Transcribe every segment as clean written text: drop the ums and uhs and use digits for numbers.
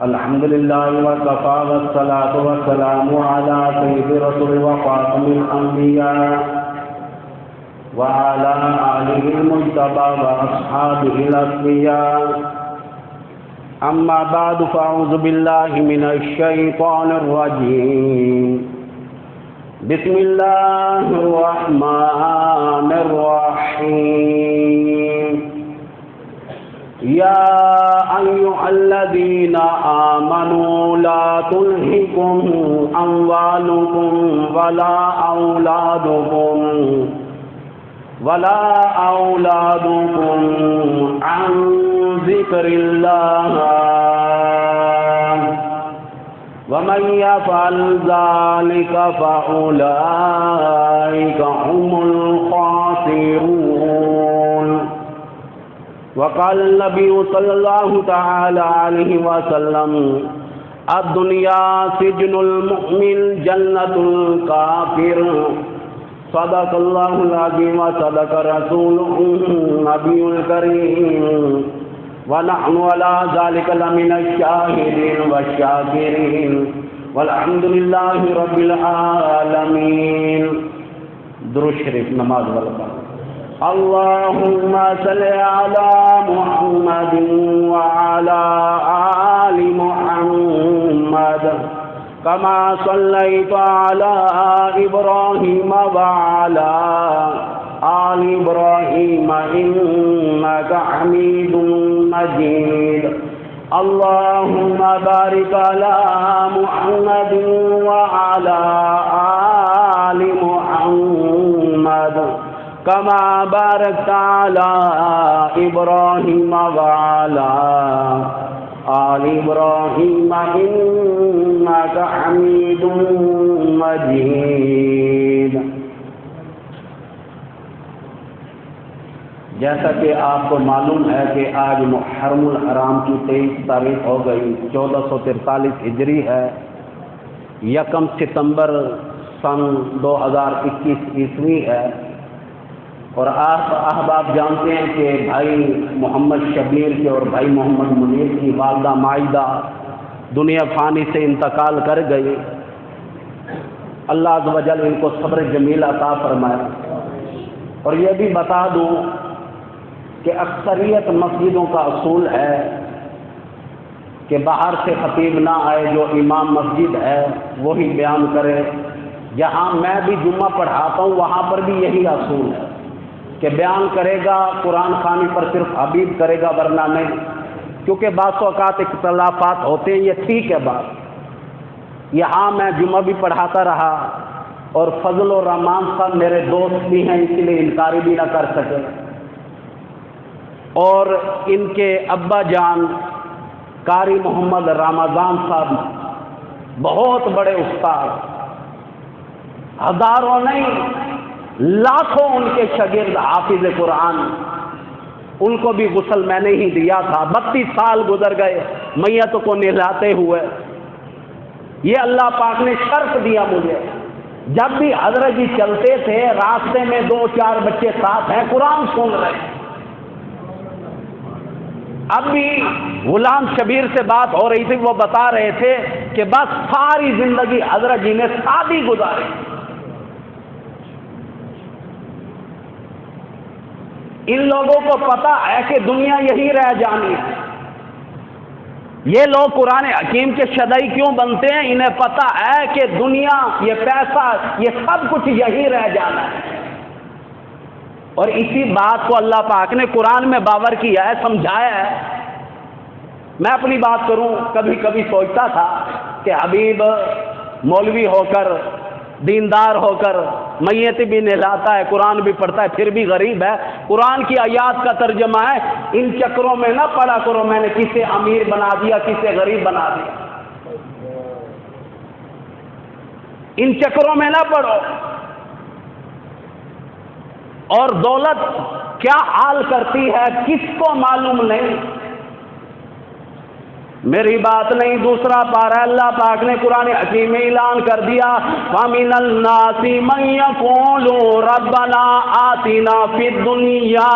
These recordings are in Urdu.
الحمد لله وكفى والصلاة والسلام على سيد رسول وخاتم الأنبياء وعلى آله المجتبى وأصحابه الأصفياء. أما بعد فأعوذ بالله من الشيطان الرجيم. بسم الله الرحمن الرحيم. يا أيها الذين آمنوا لا تلهكم أموالكم ولا أولادكم عن ذكر الله ومن يفعل ذلك فأولئك هم الخاسرون. وقال النبي صلى الله تعالى عليه وسلم: الدنيا سجن المؤمن جنة الكافر. صدق الله العظيم وصدق رسوله النبي الكريم ونحن على ذلك لمن الشاهدين والشاكرين والحمد لله رب العالمين. درود شریف نماز والا. اللهم صل على محمد وعلى آل محمد كما صليت على إبراهيم وعلى آل إبراهيم إنك حميد مجيد. اللهم بارك على محمد وعلى آل محمد كما باركت على إبراهيم وعلى آل إبراهيم إنك حميد مجيد. جیسا کہ آپ کو معلوم ہے کہ آج محرم الحرام کی 23 تاریخ ہو گئی، 1443 ہجری ہے، 1 ستمبر سن 2021 عیسوی ہے. اور آپ احباب جانتے ہیں کہ بھائی محمد شبیر کے اور بھائی محمد منیر کی والدہ مائدہ دنیا فانی سے انتقال کر گئی. اللہ عز و جل ان کو صبر جمیل عطا فرمائے. اور یہ بھی بتا دوں کہ اکثریت مسجدوں کا اصول ہے کہ باہر سے خطیب نہ آئے، جو امام مسجد ہے وہی بیان کرے. جہاں میں بھی جمعہ پڑھاتا ہوں وہاں پر بھی یہی اصول ہے کہ بیان کرے گا قرآن خوانی پر صرف حبیب کرے گا، ورنہ نہیں. کیونکہ بعض اوقات اختلافات ہوتے ہیں، یہ ٹھیک ہے بات. یہاں میں جمعہ بھی پڑھاتا رہا اور فضل الرحمان صاحب میرے دوست بھی ہیں، اس لیے انکاری بھی نہ کر سکے. اور ان کے ابا جان قاری محمد رمضان صاحب بہت بڑے استاد، ہزاروں نہیں لاکھوں ان کے شاگرد حافظ قرآن. ان کو بھی غسل میں نے ہی دیا تھا. 32 سال گزر گئے میتوں کو نہلاتے ہوئے. یہ اللہ پاک نے شرف دیا مجھے. جب بھی حضرت جی چلتے تھے راستے میں 2-4 بچے ساتھ ہیں قرآن سن رہے ہیں. اب بھی غلام شبیر سے بات ہو رہی تھی، وہ بتا رہے تھے کہ بس ساری زندگی حضرت جی نے سادی گزاری. ان لوگوں کو پتا ہے کہ دنیا یہی رہ جانی ہے. یہ لوگ قرآن حکیم کے شدائی کیوں بنتے ہیں؟ انہیں پتا ہے کہ دنیا، یہ پیسہ، یہ سب کچھ یہی رہ جانا ہے. اور اسی بات کو اللہ پاک نے قرآن میں باور کیا ہے، سمجھایا ہے. میں اپنی بات کروں، کبھی کبھی سوچتا تھا کہ حبیب مولوی ہو کر، دیندار ہو کر، میت بھی نہلاتا ہے، قرآن بھی پڑھتا ہے، پھر بھی غریب ہے. قرآن کی آیات کا ترجمہ ہے ان چکروں میں نہ پڑا کرو میں نے کسے امیر بنا دیا، کسے غریب بنا دیا. ان چکروں میں نہ پڑو. اور دولت کیا حال کرتی ہے کس کو معلوم نہیں. میری بات نہیں، دوسرا پارہ اللہ پاک نے قرآن حکیم میں اعلان کر دیا، وَمِنَ النَّاسِ مَن يَقُولُ رَبَّنَا آتِنَا فِي الدُّنْيَا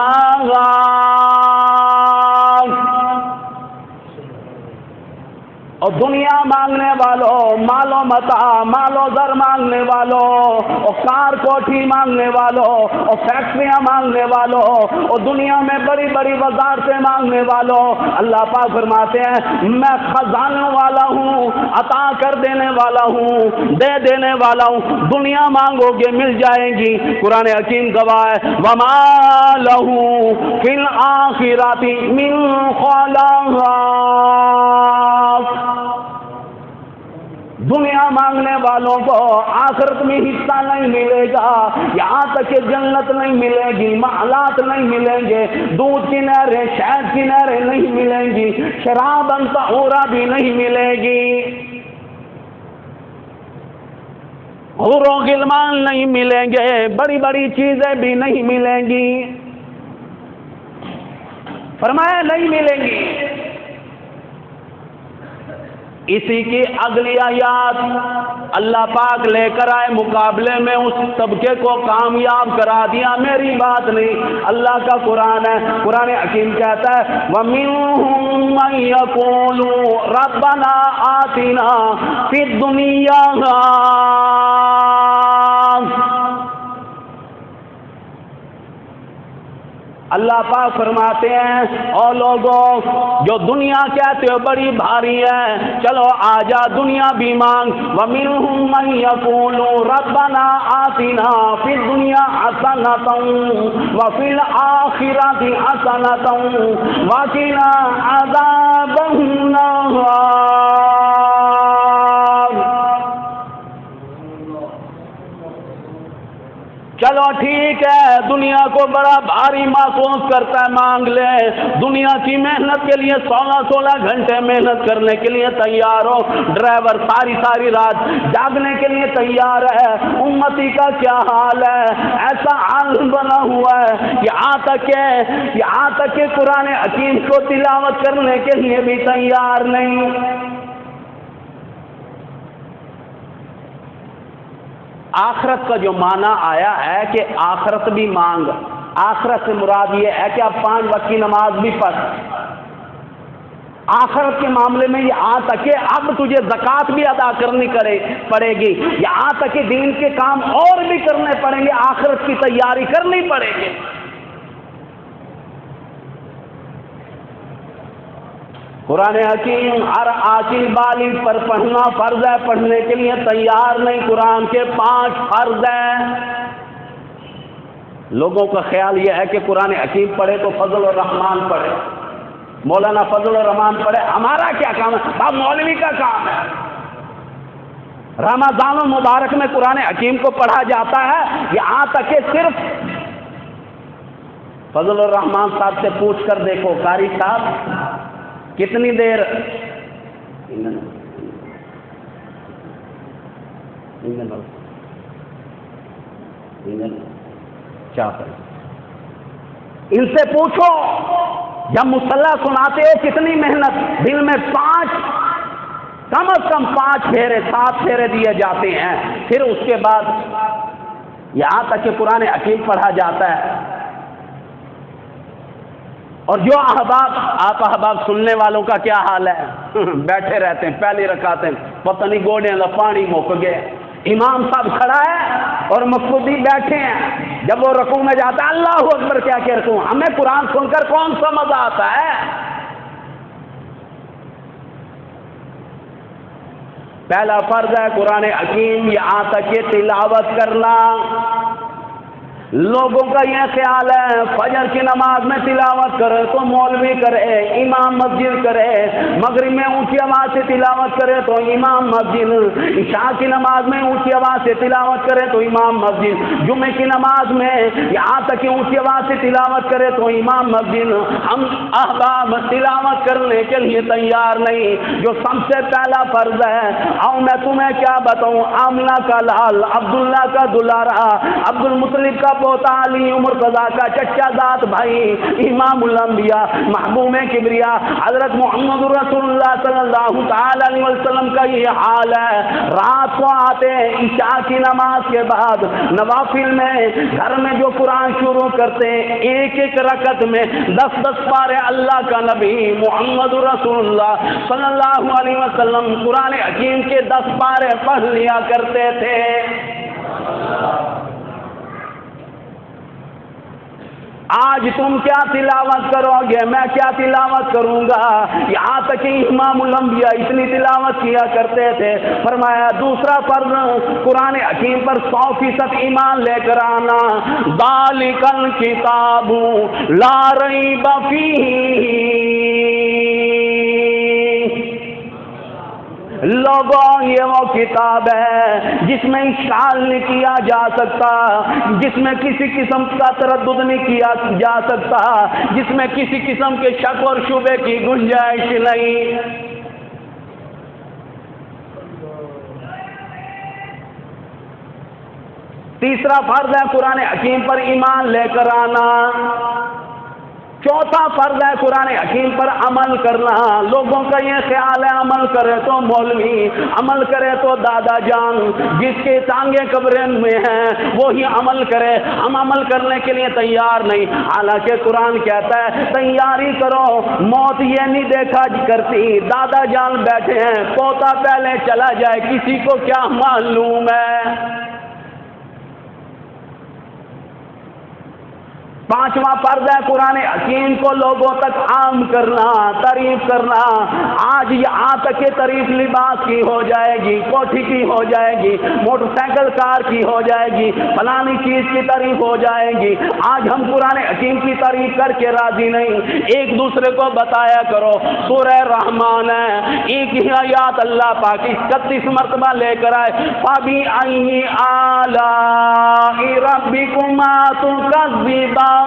اور دنیا مانگنے والوں، مال و متاع، مال و زر مانگنے والوں، اور کار کوٹھی مانگنے والوں، اور فیکٹریاں مانگنے والوں، اور دنیا میں بڑی بڑی وزارتیں مانگنے والوں، اللہ پاک فرماتے ہیں میں خزانوں والا ہوں، عطا کر دینے والا ہوں، دے دینے والا ہوں، دنیا مانگو گے مل جائیں گی۔ قرآن حکیم گواہ ہے وما لَهُ فِي الْآخِرَةِ مِنْ خَلَاقٍ، دنیا مانگنے والوں کو آخرت میں حصہ نہیں ملے گا، یہاں تک کہ جنت نہیں ملے گی، محلات نہیں ملیں گے، دودھ کی نہریں، شہد کی نہریں نہیں ملیں گی، شراب طہورا بھی نہیں ملے گی، حور و غلمان نہیں ملیں گے، بڑی بڑی چیزیں بھی نہیں ملیں گی، فرمایا نہیں ملیں گی۔ اسی کی اگلی آیات اللہ پاک لے کر آئے مقابلے میں اس طبقے کو کامیاب کرا دیا، میری بات نہیں، اللہ کا قرآن ہے۔ قرآن حکیم کہتا ہے وَمِنْهُمْ مَنْ يَقُولُ رَبَّنَا آتِنَا فِي الدُّنْيَا اللہ پاک فرماتے ہیں اور لوگوں جو دنیا کہتے ہو بڑی بھاری ہے، چلو آجا دنیا بھی مانگ۔ وَمِنْهُمْ مَنْ يَقُولُ رَبَّنَا آتِنَا فِي الدُّنْيَا حَسَنَةً وَفِي الْآخِرَةِ حَسَنَةً وَقِنَا عَذَابَ النَّارِ۔ چلو ٹھیک ہے، دنیا کو بڑا بھاری محسوس کرتا ہے، مانگ لے، دنیا کی محنت کے لیے 16 گھنٹے محنت کرنے کے لیے تیار ہو، ڈرائیور ساری رات جاگنے کے لیے تیار ہے، امتی کا کیا حال ہے؟ ایسا حال بنا ہوا ہے یہاں تک کہ قرآن حکیم کو تلاوت کرنے کے لیے بھی تیار نہیں۔ آخرت کا جو معنی آیا ہے کہ آخرت بھی مانگ، آخرت سے مراد یہ ہے کہ اب 5 وقت کی نماز بھی پڑھ، آخرت کے معاملے میں یہاں تک کہ اب تجھے زکوٰۃ بھی ادا کرنی پڑے گی، یہاں تک کہ دین کے کام اور بھی کرنے پڑیں گے، آخرت کی تیاری کرنی پڑے گی۔ قرآن حکیم ہر عاقل بالغ پر پڑھنا فرض ہے، پڑھنے کے لیے تیار نہیں، قرآن کے 5 فرض ہیں۔ لوگوں کا خیال یہ ہے کہ قرآن حکیم پڑھے تو فضل الرحمان پڑھے، مولانا فضل الرحمان پڑھے، ہمارا کیا کام ہے؟ باب مولوی کا کام ہے۔ رمضان المبارک میں قرآن حکیم کو پڑھا جاتا ہے، یہاں تک کہ صرف فضل الرحمان صاحب سے پوچھ کر دیکھو قاری صاحب کتنی دیر ان سے پوچھو جب مصلی سناتے ہو کتنی محنت، دل میں 5 کم از کم 5 پھیرے 7 پھیرے دیے جاتے ہیں، پھر اس کے بعد یہاں تک کہ قرآن حکیم پڑھا جاتا ہے۔ اور جو احباب سننے والوں کا کیا حال ہے؟ بیٹھے رہتے ہیں، پہلی رکعت میں پتہ نہیں گوڑے والا پانی مک گئے، امام صاحب کھڑا ہے اور مقتدی بیٹھے ہیں، جب وہ رکوع میں جاتا ہے اللہ اکبر کیا کہ رکوع، ہمیں قرآن سن کر کون سا مزہ آتا ہے؟ پہلا فرض ہے قرآن حکیم، یہاں تک کہ تلاوت کرنا۔ لوگوں کا یہ خیال ہے فجر کی نماز میں تلاوت کرے تو مولوی کرے، امام مسجد کرے، مغرب میں اونچی آواز سے تلاوت کرے تو امام مسجد، عشاء کی نماز میں اونچی آواز سے تلاوت کرے تو امام مسجد، جمعے کی نماز میں یہاں تک کہ اونچی آواز سے تلاوت کرے تو امام مسجد۔ ہم احباب تلاوت کرنے کے لیے تیار نہیں۔ جو سب سے پہلا فرض ہے، اور میں تمہیں کیا بتاؤں، آمنہ کا لال، عبداللہ کا دلارا، عبد المطلب کا پوتا علی مرتضیٰ کا چچا ذات بھائی امام الانبیاء محبوب کبریا حضرت محمد رسول اللہ صلی اللہ تعالی علیہ وسلم کا یہ حال ہے. رات کو آتے عشاء کی نماز کے بعد نوافل میں گھر میں جو قرآن شروع کرتے ہیں ایک ایک رکعت میں 10 پارے اللہ کا نبی محمد رسول اللہ صلی اللہ علیہ وسلم قرآن حکیم کے 10 پارے پڑھ لیا کرتے تھے. آج تم کیا تلاوت کرو گے، میں کیا تلاوت کروں گا. یہاں تک کہ امام الانبیاء اتنی تلاوت کیا کرتے تھے. فرمایا دوسرا فرض قرآن حکیم پر 100% ایمان لے کر آنا. ذالک الکتاب لا ریب فیہ، لوگوں یہ وہ کتاب ہے جس میں اشکال نہیں کیا جا سکتا، جس میں کسی قسم کا تردد نہیں کیا جا سکتا، جس میں کسی قسم کے شک اور شبے کی گنجائش نہیں. تیسرا فرض ہے قرآن حکیم پر ایمان لے کر آنا. چوتھا فرض ہے قرآن حکیم پر عمل کرنا. لوگوں کا یہ خیال ہے عمل کرے تو مولوی، عمل کرے تو دادا جان، جس کے ٹانگیں قبریں میں ہیں وہی عمل کرے. ہم عمل کرنے کے لیے تیار نہیں. حالانکہ قرآن کہتا ہے تیاری کرو، موت یہ نہیں دیکھا کرتی. دادا جان بیٹھے ہیں، پوتا پہلے چلا جائے، کسی کو کیا معلوم ہے. پانچواں فرض ہے قرآن حکیم کو لوگوں تک عام کرنا، تعریف کرنا. آج یہاں تک کہ تعریف لباس کی ہو جائے گی، کوٹھی کی ہو جائے گی، موٹر سائیکل کار کی ہو جائے گی، فلانی چیز کی تعریف ہو جائے گی. آج ہم قرآن حکیم کی تعریف کر کے راضی نہیں. ایک دوسرے کو بتایا کرو سورہ رحمان ہے، ایک ہی آیات اللہ پاک 31 مرتبہ لے کر آئے. فَبِأَيِّ آلَاءِ رَبِّكُمَا تُكَذِّبَانِ.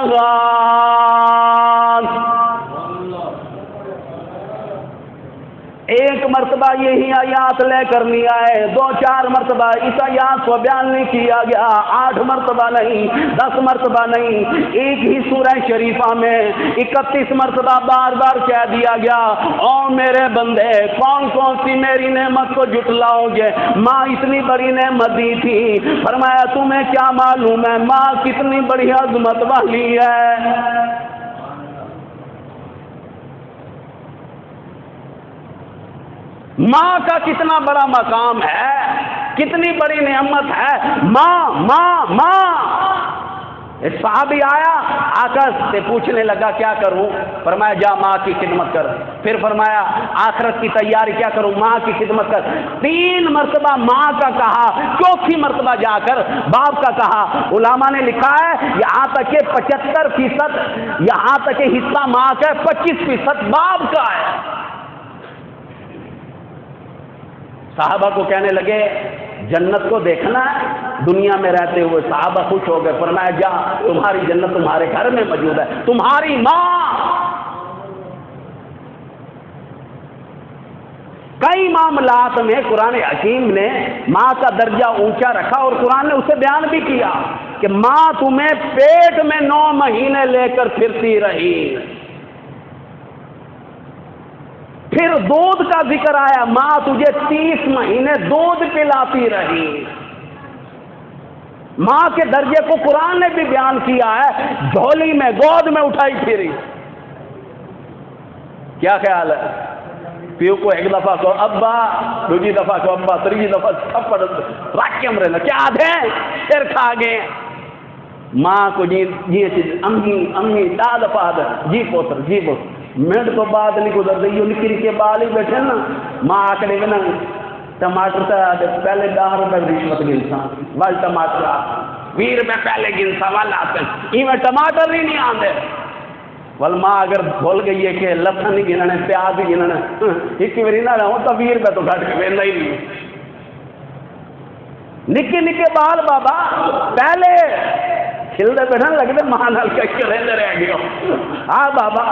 ایک مرتبہ یہی آیات لے کر نہیں آئے، 2-4 مرتبہ اس آیات کو بیان نہیں کیا گیا، 8 مرتبہ نہیں، 10 مرتبہ نہیں. ایک ہی سورہ شریفہ میں 31 مرتبہ بار بار کہہ دیا گیا او میرے بندے کون کون سی میری نعمت کو جھٹلاؤ گے. ماں اتنی بڑی نعمت دی تھی، فرمایا تمہیں کیا معلوم ہے ماں کتنی بڑی عظمت والی ہے. ماں کا کتنا بڑا مقام ہے، کتنی بڑی نعمت ہے. ماں ماں ماں. ایک صحابی آیا آ کر سے پوچھنے لگا کیا کروں؟ فرمایا جا ماں کی خدمت کر. پھر فرمایا آخرت کی تیاری کیا کروں؟ ماں کی خدمت کر. 3 مرتبہ ماں کا کہا، 4تھی مرتبہ جا کر باپ کا کہا. علماء نے لکھا ہے یہاں تک کہ 75%، یہاں تک کہ حصہ ماں کا 25% باپ کا ہے. صحابہ کو کہنے لگے جنت کو دیکھنا ہے دنیا میں رہتے ہوئے. صحابہ خوش ہو گئے. فرمایا جا تمہاری جنت تمہارے گھر میں موجود ہے، تمہاری ماں. کئی معاملات میں قرآن حکیم نے ماں کا درجہ اونچا رکھا اور قرآن نے اسے بیان بھی کیا کہ ماں تمہیں پیٹ میں 9 مہینے لے کر پھرتی رہی. پھر دودھ کا ذکر آیا، ماں تجھے 30 مہینے دودھ پلاتی رہی. ماں کے درجے کو قرآن نے بھی بیان کیا ہے، جھولی میں گود میں اٹھائی پھری. کیا خیال ہے؟ پیو کو ایک دفعہ کو ابا، دوسری دفعہ کو ابا، تیسری دفعہ تھپڑ رکھ کے مرے نا کیا دیں پھر کھا گئے. ماں کو جی امی امی دا دفعہ جی پوتر جی پوتر. منٹ تو بعد نہیں گزر گئی، نکری کے بال ہی بیٹھے نا. ماں آکڑے میں نا ٹماٹر سے پہلے 10 روپے رشوت گنسا وال ٹماٹر 20 روپے پہلے گنسا والا آتے میں ٹماٹر ہی نہیں آتے. ول ماں اگر بھول گئی ہے کہ لسن ہی گننے پیاز ہی گننے ایک باری نہ رہو تو 20 روپے تو گھٹ کے ویلا ہی نہیں. نکے نکے بال بابا پہلے کھلتے بیٹھنے لگتے ماں نال رہتے رہ گئے. ہاں بابا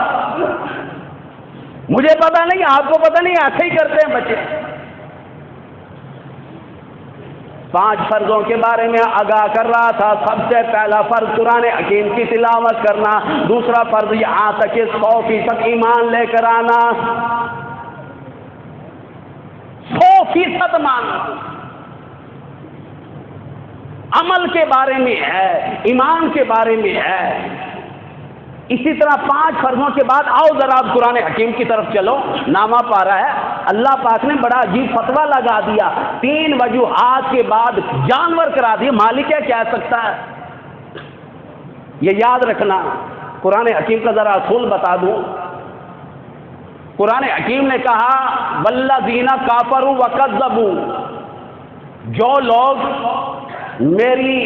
مجھے پتا نہیں، آپ کو پتا نہیں، ایسے ہی کرتے ہیں بچے. 5 فرضوں کے بارے میں آگاہ کر رہا تھا۔ سب سے پہلا فرض قرآن حکیم کی تلاوت کرنا، دوسرا فرض یہاں تک کہ 100% ایمان لے کر آنا، 100% ماننا، عمل کے بارے میں ہے، ایمان کے بارے میں ہے۔ اسی طرح 5 فرضوں کے بعد آؤ ذرا آپ قرآن حکیم کی طرف چلو، نامہ پارا ہے، اللہ پاک نے بڑا عجیب فتویٰ لگا دیا، 3 وجوہات کے بعد جانور کرا دیا، مالک ہے کہہ سکتا ہے؟ یہ یاد رکھنا۔ قرآن حکیم کا ذرا اصول بتا دوں۔ قرآن حکیم نے کہا والذین کافروا وکذبوا، جو لوگ میری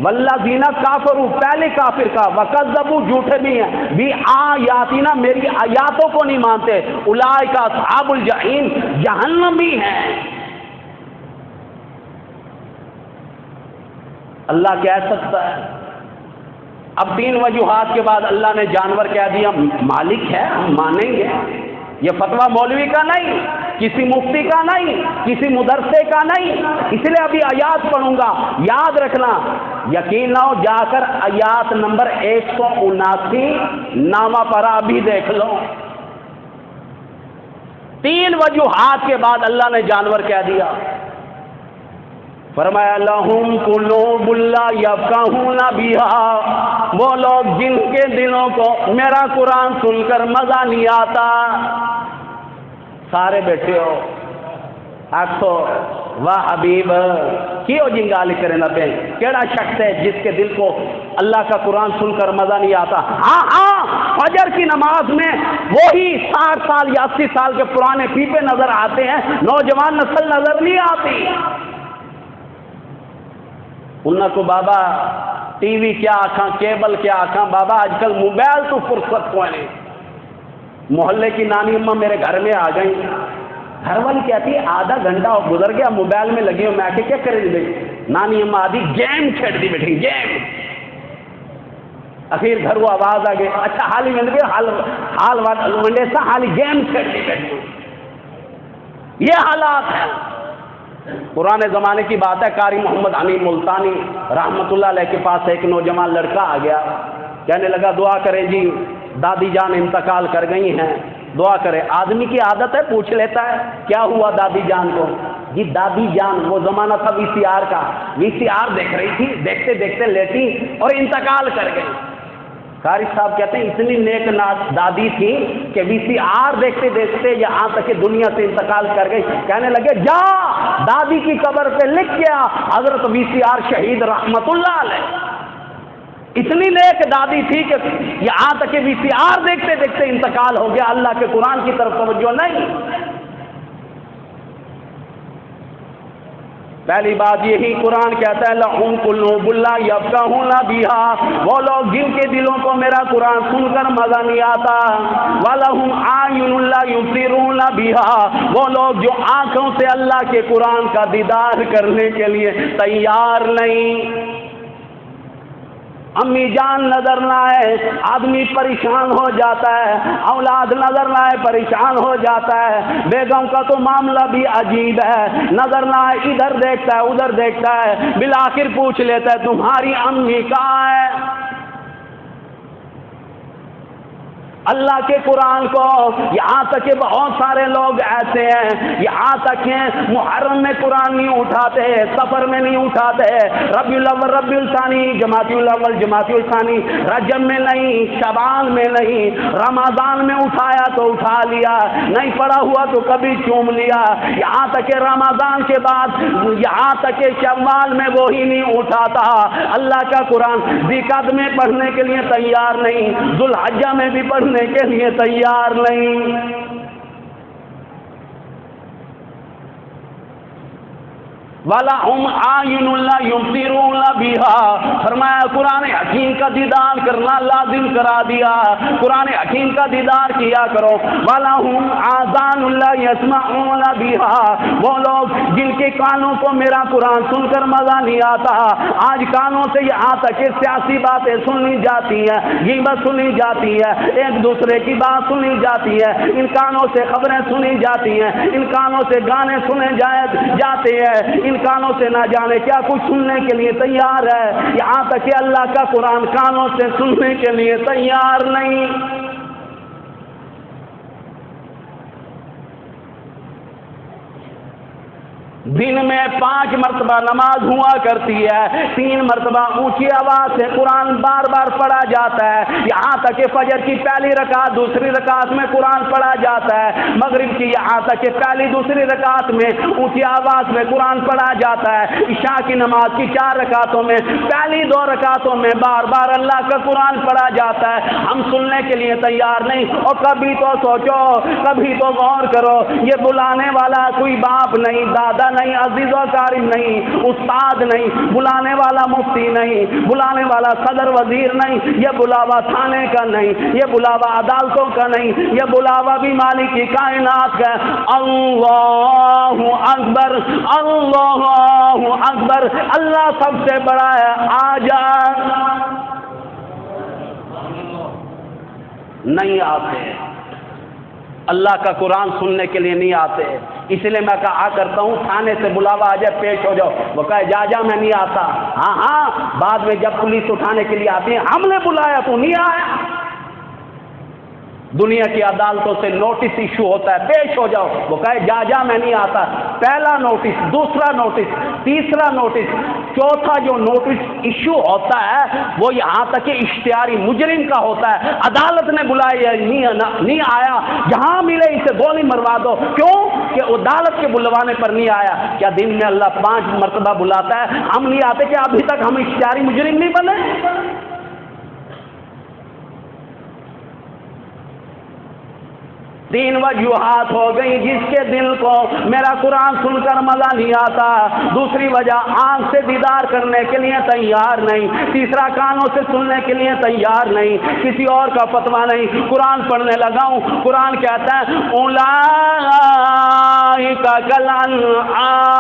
والذین کافروا پہلے کافر کا، وکذبوا جھوٹے بھی ہیں، بھی آیاتنا میری آیاتوں کو نہیں مانتے، اولئک اصحاب الجحیم جہنمی ہیں۔ اللہ کہہ سکتا ہے؟ اب 3 وجوہات کے بعد اللہ نے جانور کہہ دیا، مالک ہے ہم مانیں گے۔ یہ فتویٰ مولوی کا نہیں، کسی مفتی کا نہیں، کسی مدرسے کا نہیں، اس لیے ابھی آیات پڑھوں گا، یاد رکھنا۔ یقین نہ ہو جا کر آیات نمبر 179 نامہ پڑھا ابھی دیکھ لو۔ 3 وجوہات کے بعد اللہ نے جانور کہہ دیا، فرمایا لہم قلوب لا یفقہون بہا، وہ لوگ جن کے دلوں کو میرا قرآن سن کر مزہ نہیں آتا۔ سارے بیٹھے ہو آکھو واہ حبیب کیوں جنگالی کرے نہ پہ، کیڑا شخص ہے جس کے دل کو اللہ کا قرآن سن کر مزہ نہیں آتا؟ ہاں فجر کی نماز میں وہی 60 سال یا 80 سال کے پرانے پیپے نظر آتے ہیں، نوجوان نسل نظر نہیں آتی۔ انہوں کو بابا ٹی وی کیا آکھاں، کیبل کیا آکھاں، بابا آج کل موبائل تو فرصت کو نہیں۔ محلے کی نانی اماں میرے گھر میں آ گئی، گھر والی کہتی ہے آدھا گھنٹہ گزر گیا موبائل میں لگی ہو، میں کہ کیا کرے دی نانی اماں آدھی گیم کھیل دی بیٹھی گیم۔ اخیر گھر وہ آواز آ گئی، اچھا حالی میں لگے حال منڈے سا حالی گیم کھیل دی بیٹھی۔ یہ حالات ہے۔ پرانے زمانے کی بات ہے، قاری محمد حنیف ملتانی رحمت اللہ علیہ کے پاس ایک نوجوان لڑکا آ گیا، کہنے لگا دعا کریں جی دادی جان انتقال کر گئی ہیں، دعا کرے۔ آدمی کی عادت ہے پوچھ لیتا ہے کیا ہوا دادی جان کو؟ جی دادی جان، وہ زمانہ تھا وی سی آر کا، وی سی آر دیکھ رہی تھی، دیکھتے دیکھتے لیٹی اور انتقال کر گئی۔ قاری صاحب کہتے ہیں اتنی نیک دادی تھی کہ وی سی آر دیکھتے دیکھتے یہاں تک کہ دنیا سے انتقال کر گئی۔ کہنے لگے جا دادی کی قبر پہ لکھ گیا حضرت وی سی آر شہید رحمت اللہ علیہ۔ اتنی نیک دادی تھی کہ یہاں تک کہ وی سی آر دیکھتے دیکھتے انتقال ہو گیا، اللہ کے قرآن کی طرف توجہ نہیں۔ پہلی بات یہی قرآن کہتا ہے لَهُمْ قُلُوبٌ لَا يَفْقَهُونَ بِهَا، وہ لوگ جن کے دلوں کو میرا قرآن سن کر مزہ نہیں آتا۔ وَلَهُمْ أَعْيُنٌ لَا يُبْصِرُونَ بِهَا، وہ لوگ جو آنکھوں سے اللہ کے قرآن کا دیدار کرنے کے لیے تیار نہیں۔ امی جان نظر نہ آئے آدمی پریشان ہو جاتا ہے، اولاد نظر نہ آئے پریشان ہو جاتا ہے، بیگم کا تو معاملہ بھی عجیب ہے، نظر نہ آئے ادھر دیکھتا ہے ادھر دیکھتا ہے، بالآخر پوچھ لیتا ہے تمہاری امی کہاں ہے؟ اللہ کے قرآن کو یہاں تک کہ بہت سارے لوگ ایسے ہیں یہاں تک کہ محرم میں قرآن نہیں اٹھاتے، سفر میں نہیں اٹھاتے، ربیع الاول ربیع الثانی، جمادی الاول جمادی الثانی، رجب میں نہیں، شعبان میں نہیں، رمضان میں اٹھایا تو اٹھا لیا، نہیں پڑھا ہوا تو کبھی چوم لیا، یہاں تک کہ رمضان کے بعد یہاں تک کہ شوال میں وہی نہیں اٹھاتا۔ اللہ کا قرآن ذی-قعدہ میں پڑھنے کے لیے تیار نہیں، ذوالحجہ میں بھی پڑھنے کے لیے تیار نہیں۔ وَلَهُمْ أَعْيُنٌ لَا يُبْصِرُونَ بِهَا، فرمایا قرآن حکیم کا دیدار کرنا لازم کرا دیا، قرآن حکیم کا دیدار کیا کرو۔ وَلَهُمْ آذَانٌ لَا يَسْمَعُونَ بِهَا، وہ لوگ جن کے کانوں کو میرا قرآن سن کر مزہ نہیں آتا۔ آج کانوں سے یہاں تک کہ سیاسی باتیں سنی جاتی ہیں، غیبت سنی جاتی ہے، ایک دوسرے کی بات سنی جاتی ہے، ان کانوں سے خبریں سنی جاتی ہیں، ان کانوں سے گانے سنے جاتے ہیں، ان ان کانوں سے نہ جانے کیا کچھ سننے کے لیے تیار ہے، یہاں تک کہ اللہ کا قرآن کانوں سے سننے کے لیے تیار نہیں۔ دن میں 5 مرتبہ نماز ہوا کرتی ہے، 3 مرتبہ اونچی آواز سے قرآن بار بار پڑھا جاتا ہے، یہاں تک کہ فجر کی پہلی رکعت دوسری رکعت میں قرآن پڑھا جاتا ہے، مغرب کی یہاں تک کہ پہلی دوسری رکعت میں اونچی آواز میں قرآن پڑھا جاتا ہے، عشاء کی نماز کی 4 رکعتوں میں پہلی 2 رکعتوں میں بار بار اللہ کا قرآن پڑھا جاتا ہے۔ ہم سننے کے لیے تیار نہیں، اور کبھی تو سوچو، کبھی تو غور کرو، یہ بلانے والا کوئی باپ نہیں، دادا نہیں، عزیز و کارم نہیں، استاد نہیں، بلانے والا مفتی نہیں، بلانے والا صدر وزیر نہیں، یہ بلاوا تھانے کا نہیں، یہ بلاوا عدالتوں کا نہیں، یہ بلاوا بھی مالک کی کائنات کا۔ اللہ اکبر، اللہ اکبر، اللہ سب سے بڑا ہے، آ جا۔ نہیں آتے، اللہ کا قرآن سننے کے لیے نہیں آتے، اس لیے میں کہا کرتا ہوں تھانے سے بلاوا آ جائے پیش ہو جاؤ، وہ کہے جا میں نہیں آتا، ہاں بعد میں جب پولیس اٹھانے کے لیے آتی ہے، ہم نے بلایا تو نہیں آیا۔ دنیا کی عدالتوں سے نوٹس ایشو ہوتا ہے، پیش ہو جاؤ، وہ کہے جا میں نہیں آتا، پہلا نوٹس، دوسرا نوٹس، تیسرا نوٹس، چوتھا جو نوٹس ایشو ہوتا ہے وہ یہاں تک کہ اشتہاری مجرم کا ہوتا ہے، عدالت نے بلایا نہیں آیا، جہاں ملے اسے گولی مروا دو، کیوں کہ عدالت کے بلوانے پر نہیں آیا۔ کیا دن میں اللہ 5 مرتبہ بلاتا ہے، ہم نہیں آتے؟ کہ ابھی تک ہم اشتہاری مجرم نہیں بنے؟ 3 وجوہات ہو گئی جس کے دل کو میرا قرآن سن کر مزہ نہیں آتا، دوسری وجہ آنکھ سے دیدار کرنے کے لیے تیار نہیں، تیسرا کانوں سے سننے کے لیے تیار نہیں، کسی اور کا فتویٰ نہیں، قرآن پڑھنے لگا ہوں، قرآن کہتا ہے اولئک کالانعام،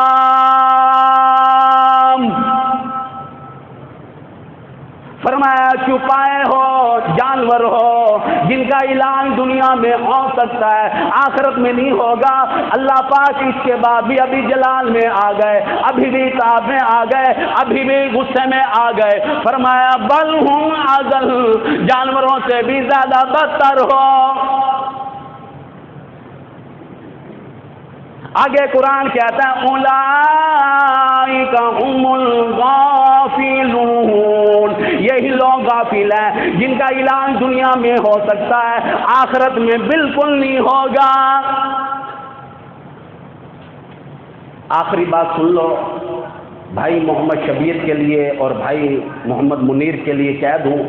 فرمایا چھپائے ہو جانور ہو جن کا علاج دنیا میں ہو سکتا ہے آخرت میں نہیں ہوگا۔ اللہ پاک اس کے بعد بھی ابھی جلال میں آ گئے، ابھی بھی تاب میں آ گئے، ابھی بھی غصے میں آ گئے، فرمایا بل ہم اضل، جانوروں سے بھی زیادہ بدتر ہو۔ آگے قرآن کہتا ہے اولئک هم الغافلون، یہی لوگ غافل ہیں جن کا اعلان دنیا میں ہو سکتا ہے آخرت میں بالکل نہیں ہوگا۔ آخری بات سن لو، بھائی محمد شبیر کے لیے اور بھائی محمد منیر کے لیے کہہ دوں،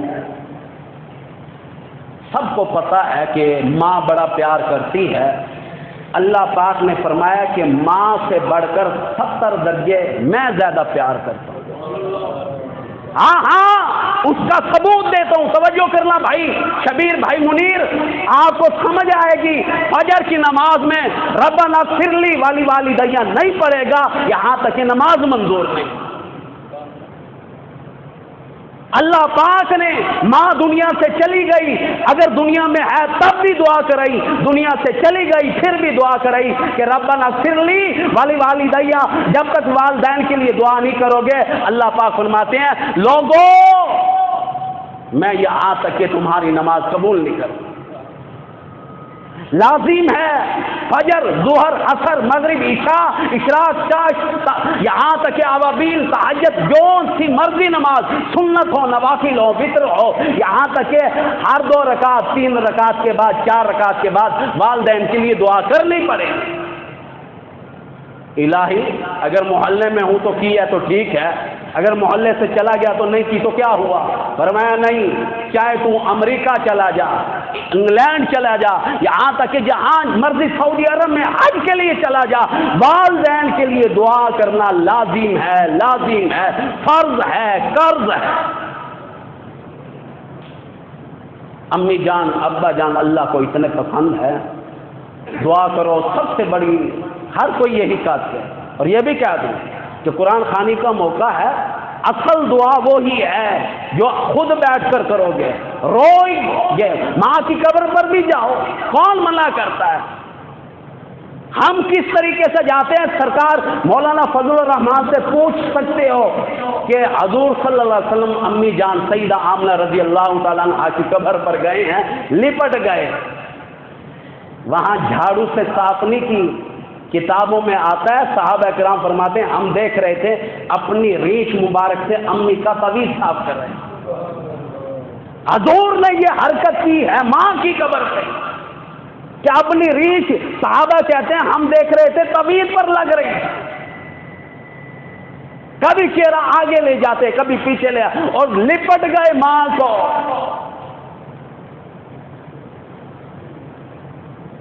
سب کو پتہ ہے کہ ماں بڑا پیار کرتی ہے، اللہ پاک نے فرمایا کہ ماں سے بڑھ کر 70 درجے میں زیادہ پیار کرتا ہوں۔ ہاں اس کا ثبوت دیتا ہوں، توجہ کرنا بھائی شبیر، بھائی منیر، آپ کو سمجھ آئے گی۔ فجر کی نماز میں ربنا اغفر لی والی والدیاں نہیں پڑھے گا، یہاں تک کہ نماز منظور نہیں۔ اللہ پاک نے ماں دنیا سے چلی گئی، اگر دنیا میں ہے تب بھی دعا کرائی، دنیا سے چلی گئی پھر بھی دعا کرائی کہ ربنا اغفر لی والی والدیہ۔ جب تک والدین کے لیے دعا نہیں کرو گے اللہ پاک فرماتے ہیں لوگوں میں یہاں تک کہ تمہاری نماز قبول نہیں کروں۔ لازم ہے فجر، ظہر، عصر، مغرب، عشاء، اشراق، یہاں تک کہ اوابین، تہجد، جون سی مرضی نماز، سنت ہو، نوافل ہو، وتر ہو، یہاں تک کہ ہر 2 رکعت، 3 رکعت کے بعد، 4 رکعت کے بعد والدین کے لیے دعا کرنی پڑے۔ الہی اگر محلے میں ہوں تو کی ہے تو ٹھیک ہے، اگر محلے سے چلا گیا تو نہیں کی تو کیا ہوا؟ فرمایا نہیں، چاہے تو امریکہ چلا جا، انگلینڈ چلا جا، یہاں تک کہ جہاں مرضی سعودی عرب میں حج کے لیے چلا جا، والدین کے لیے دعا کرنا لازم ہے، لازم ہے، فرض ہے، قرض ہے۔ امی جان، ابا جان اللہ کو اتنے پسند ہے، دعا کرو، سب سے بڑی ہر کوئی یہی کہتے ہیں، اور یہ بھی کہہ دوں کہ قرآن خوانی کا موقع ہے، اصل دعا وہی ہے جو خود بیٹھ کر کرو گے، روئے گے، ماں کی قبر پر بھی جاؤ، کون منع کرتا ہے؟ ہم کس طریقے سے جاتے ہیں؟ سرکار مولانا فضل الرحمان سے پوچھ سکتے ہو کہ حضور صلی اللہ علیہ وسلم امی جان سیدہ آمنہ رضی اللہ تعالیٰ عنہا کی قبر پر گئے ہیں، لپٹ گئے، وہاں جھاڑو سے صاف نہیں کی۔ کتابوں میں آتا ہے، صحابہ کرام فرماتے ہیں ہم دیکھ رہے تھے اپنی ریچھ مبارک سے امی کا طویل صاف کر رہے ہیں۔ حضور نے یہ حرکت کی ہے ماں کی قبر پہ کہ اپنی ریچھ، صحابہ کہتے ہیں ہم دیکھ رہے تھے طویل پر لگ رہی ہے، کبھی چہرہ آگے لے جاتے کبھی پیچھے لے جاتے، اور لپٹ گئے ماں کو۔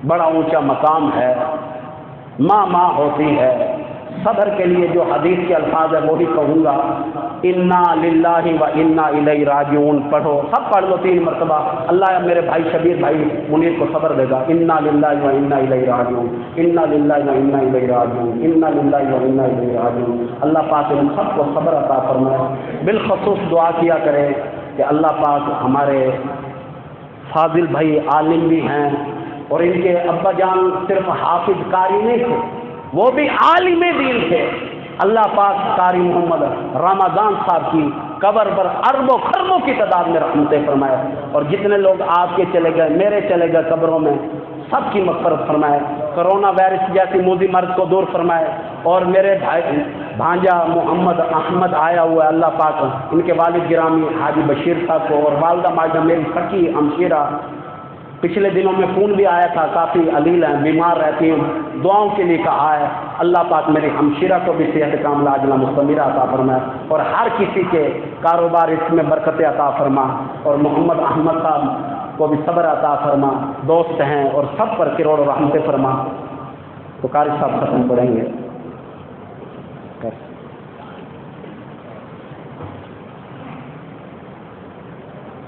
بڑا اونچا مقام ہے، ماں ہوتی ہے۔ صبر کے لیے جو حدیث کے الفاظ ہے وہی کہوں گا، انا للہ و انا الیہ راجعون پڑھو، سب پڑھ لو 3 مرتبہ، اللہ میرے بھائی شبیر بھائی منیر کو صبر دے گا۔ انا للہ و انا الیہ راجعون، انا للہ و انا الیہ راجعون، انا للہ و انا الیہ راجعون۔ اللہ پاک ان سب کو صبر عطا فرمائے۔ بالخصوص دعا کیا کرے کہ اللہ پاک ہمارے فاضل بھائی عالم بھی ہیں، اور ان کے ابا جان صرف حافظ قاری نہیں تھے، وہ بھی عالم دین تھے۔ اللہ پاک قاری محمد رمضان صاحب کی قبر پر اربوں خربوں کی تعداد میں رحمتیں فرمائے، اور جتنے لوگ آپ کے چلے گئے میرے چلے گئے قبروں میں سب کی مغفرت فرمائے، کرونا وائرس جیسی موذی مرض کو دور فرمائے، اور میرے بھائی بھانجا محمد احمد آیا ہوا ہے، اللہ پاک ان کے والد گرامی حاجی بشیر صاحب کو، اور والدہ ماجدہ میری سکی ہمشیرہ، پچھلے دنوں میں فون بھی آیا تھا، کافی علیل ہیں، بیمار رہتی ہیں، دعاؤں کے لیے کہا ہے۔ اللہ پاک میری ہمشیرہ کو بھی صحت کاملہ عاجلہ مستمرہ عطا فرمائے، اور ہر کسی کے کاروبار اس میں برکت عطا فرما، اور محمد احمد صاحب کو بھی صبر عطا فرما، دوست ہیں اور سب پر کروڑوں رحمتیں فرما۔ تو قاری صاحب ختم پڑھیں گے۔